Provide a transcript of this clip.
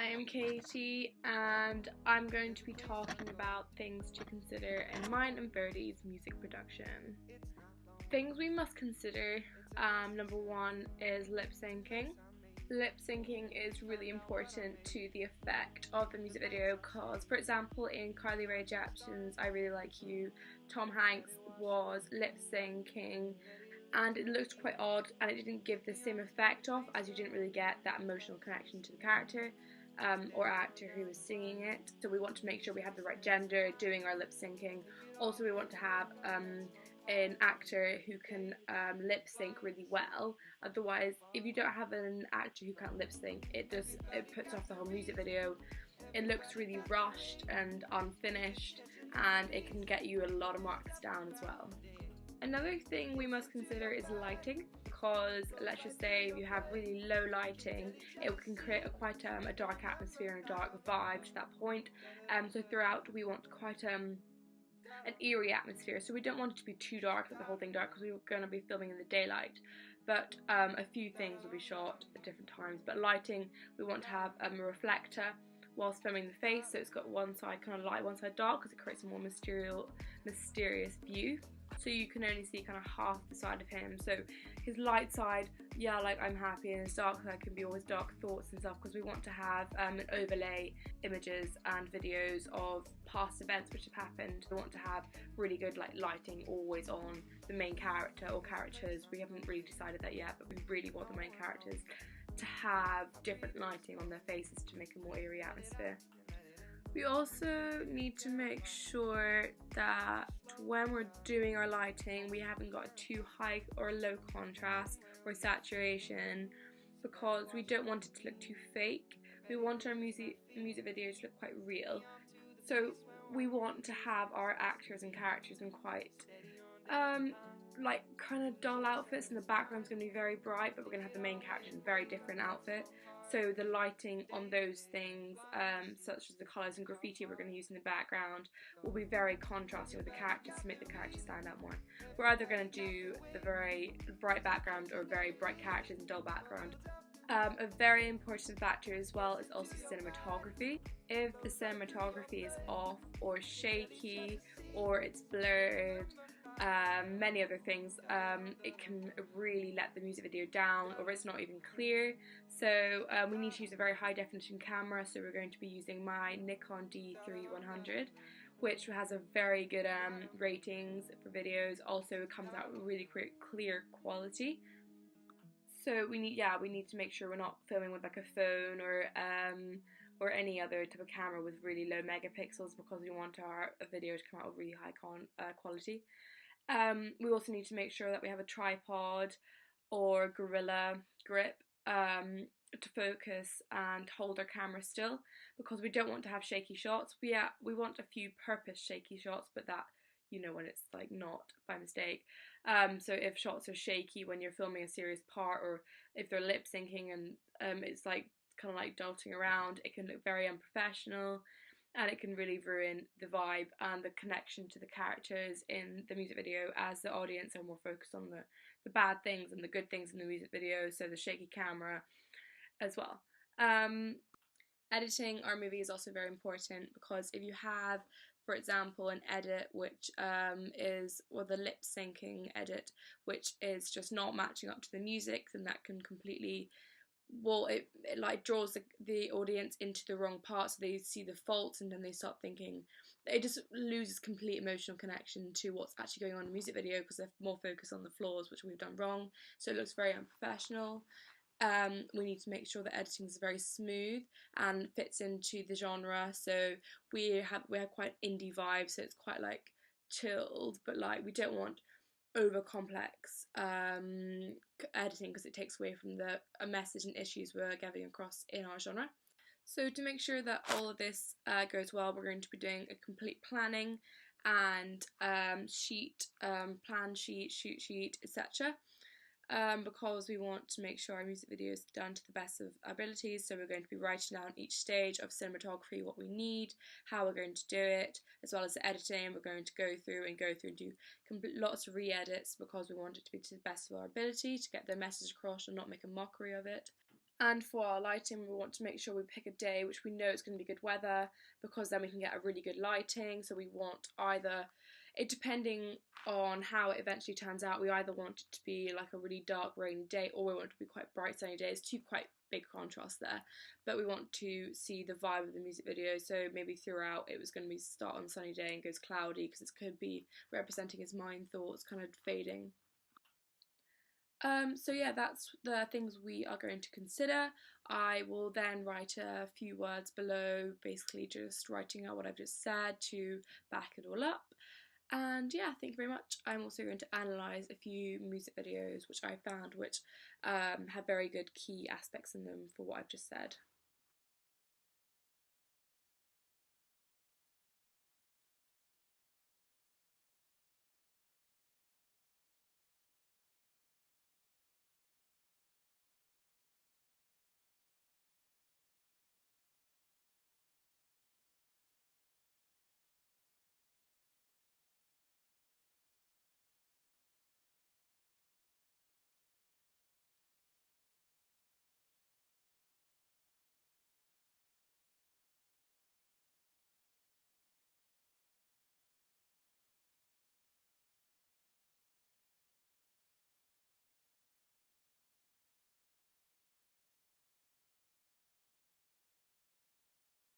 I am Katie and I'm going to be talking about things to consider in mine and Verdi's music production. Things we must consider, number one is lip syncing. Lip syncing is really important to the effect of the music video because, for example, in Carly Rae Jepsen's I Really Like You, Tom Hanks was lip syncing and it looked quite odd and it didn't give the same effect off as you didn't really get that emotional connection to the character or actor who was singing it. So we want to make sure we have the right gender doing our lip syncing. Also we want to have an actor who can lip sync really well. Otherwise, if you don't have an actor who can't lip sync, it puts off the whole music video. It looks really rushed and unfinished and it can get you a lot of marks down as well. Another thing we must consider is lighting, because let's just say if you have really low lighting, it can create quite a dark atmosphere and a dark vibe to that point. So throughout we want quite an eerie atmosphere, so we don't want it to be too dark, like the whole thing dark, because we're going to be filming in the daylight. But a few things will be shot at different times. But lighting, we want to have a reflector whilst filming the face, so it's got one side kind of light, one side dark, because it creates a more mysterious view. So you can only see kind of half the side of him. So his light side, yeah, like I'm happy, and his dark side can be always dark thoughts and stuff, because we want to have an overlay images and videos of past events which have happened. We want to have really good like lighting always on the main character or characters. We haven't really decided that yet, but we really want the main characters to have different lighting on their faces to make a more eerie atmosphere. We also need to make sure that when we're doing our lighting, we haven't got too high or low contrast or saturation, because we don't want it to look too fake. We want our music videos to look quite real. So we want to have our actors and characters in quite like kind of dull outfits, and the background's going to be very bright, but we're going to have the main character in a very different outfit. So the lighting on those things, such as the colours and graffiti we're going to use in the background, will be very contrasting with the characters to make the characters stand out more. We're either going to do the very bright background or very bright characters and dull background. A very important factor as well is also cinematography. If the cinematography is off or shaky or it's blurred, many other things, it can really let the music video down, or it's not even clear. So we need to use a very high definition camera, so we're going to be using my Nikon D3100, which has a very good ratings for videos. Also it comes out with really clear quality. So we need to make sure we're not filming with like a phone or any other type of camera with really low megapixels, because we want our video to come out with really high quality. We also need to make sure that we have a tripod or gorilla grip to focus and hold our camera still, because we don't want to have shaky shots. We want a few purpose shaky shots, but that, you know, when it's like not by mistake. So if shots are shaky when you're filming a serious part, or if they're lip syncing and it's like kind of like darting around, it can look very unprofessional, and it can really ruin the vibe and the connection to the characters in the music video, as the audience are more focused on the bad things and the good things in the music video, so the shaky camera as well. Editing our movie is also very important, because if you have, for example, an edit which is, or the lip syncing edit, which is just not matching up to the music, then that can completely, well, it like draws the audience into the wrong part, so they see the faults and then they start thinking, it just loses complete emotional connection to what's actually going on in the music video, because they're more focused on the flaws which we've done wrong, so it looks very unprofessional. We need to make sure that editing is very smooth and fits into the genre. So we have quite indie vibes, so it's quite like chilled, but like we don't want over complex editing, because it takes away from the message and issues we're getting across in our genre. So to make sure that all of this goes well, we're going to be doing a complete planning and plan sheet, shoot sheet, etc. Because we want to make sure our music video is done to the best of our abilities. So we're going to be writing down each stage of cinematography, what we need, how we're going to do it, as well as the editing. We're going to go through and do lots of re-edits, because we want it to be to the best of our ability to get the message across and not make a mockery of it. And for our lighting, we want to make sure we pick a day which we know it's going to be good weather, because then we can get a really good lighting. So we want either, it depending on how it eventually turns out, we either want it to be like a really dark rainy day, or we want it to be quite bright sunny days. Two quite big contrasts there, but we want to see the vibe of the music video. So maybe throughout it was going to be start on sunny day and goes cloudy, because it could be representing his mind thoughts kind of fading. So yeah, that's the things we are going to consider. I will then write a few words below, basically just writing out what I've just said to back it all up. And yeah, thank you very much. I'm also going to analyse a few music videos which I found which have very good key aspects in them for what I've just said.